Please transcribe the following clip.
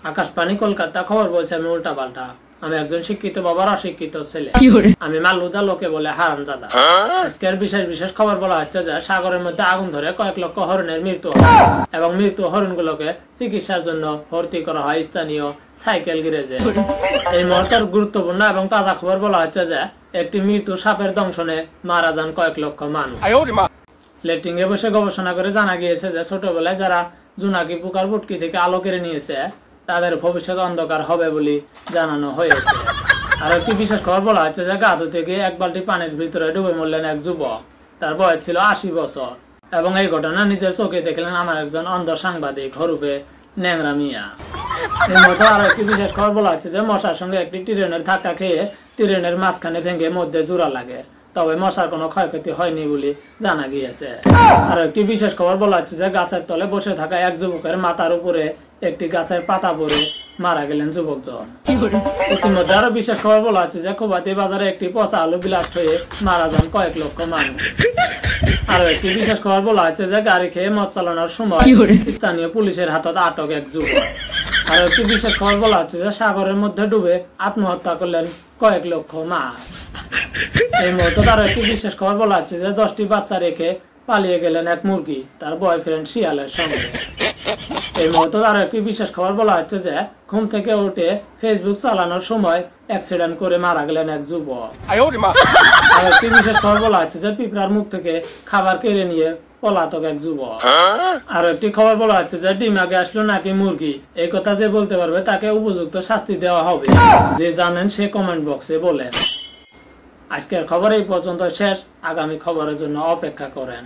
আকাশবাণী কলকাতা খবর বলছে আমি উল্টা পাল্টা। আমি একজন শিক্ষিত বাবার অশিক্ষিত ছেলে। আমি মালুদা লোকে বলে হারামজাদা। আজকের বিশেষ বিশেষ খবর বলা হচ্ছে যে সাগরের মধ্যে আগুন ধরে কয়েক লক্ষ হরিণের মৃত্যু হয় এবং মৃত্যু হরিণগুলোকে চিকিৎসার জন্য ভর্তি করা হয় স্থানীয় সাইকেল গ্যারেজে। এই মুহূর্তের গুরুত্বপূর্ণ এবং তাজা খবর বলা হচ্ছে যে একটি মৃত্যু সাপের দংশনে মারা যান কয়েক লক্ষ মানুষ। লেটিং এ বসে গবেষণা করে জানা গিয়েছে যে ছোটবেলায় যারা জোনাকি পোকার পুটকি থেকে আলো কেড়ে নিয়েছে তাদের ভবিষ্যৎ অন্ধকার হবে বলে জানানো হয়েছে। আর একটি বিশেষ খবর বলা হচ্ছে যে গাধু থেকে এক বালতি পানির ভিতরে ডুবে মরলেন এক যুবক। তার বয়স ছিল 80 বছর এবং এই ঘটনা নিজের চোখে দেখলেন আমার একজন অন্ধ সাংবাদিক হরুপে ন্যাংরা মিয়া। এর মধ্যে আরো একটি বিশেষ খবর বলা হচ্ছে যে মশার সঙ্গে একটি ট্রেনের ধাক্কা খেয়ে ট্রেনের মাঝখানে ভেঙে মধ্যে জোড়া লাগে, তবে মশার কোনো ক্ষয়ক্ষতি হয়নি বলে জানা গিয়েছে। আর একটি বিশেষ খবর বলা হচ্ছে যে গাছের তলে বসে থাকা এক যুবকের মাথার উপরে একটি গাছের পাতা পড়ে মারা গেলেন যুবকজন। ইতিমধ্যে আরো বিশেষ খবর বলা হচ্ছে যে কোবাতি বাজারে একটি পচা আলু বিলাস্ট হয়ে মারা যান কয়েক লক্ষ মানুষ। আরো একটি বিশেষ খবর বলা হচ্ছে যে গাড়ি খেয়ে মদ চালানোর সময় স্থানীয় পুলিশের হাতত আটক এক যুবক। আর একটি বিশেষ খবর বলা হচ্ছে যে সাগরের মধ্যে ডুবে আত্মহত্যা করলেন কয়েক লক্ষ মাছ। এই মুহূর্তে আরো একটি বিশেষ খবর বলা হচ্ছে যে 10টি বাচ্চা রেখে পালিয়ে গেলেন এক মুরগি তার বয়ফ্রেন্ড শিয়ালের সঙ্গে। এই মুহূর্তে আরো একটি বিশেষ খবর বলা হচ্ছে যে ঘুম থেকে উঠে ফেসবুক চালানোর সময় অ্যাক্সিডেন্ট করে মারা গেলেন এক যুবক। আর একটি বিশেষ খবর বলা হচ্ছে যে পিঁপড়ার মুখ থেকে খাবার কেড়ে নিয়ে পলাতক এক যুবক। আর একটি খবর বলা হচ্ছে যে ডিম আগে আসলো নাকি মুরগি, এই কথা যে বলতে পারবে তাকে উপযুক্ত শাস্তি দেওয়া হবে। যে জানেন সে কমেন্ট বক্সে বলেন। আজকের খবর এই পর্যন্ত শেষ। আগামী খবরের জন্য অপেক্ষা করেন।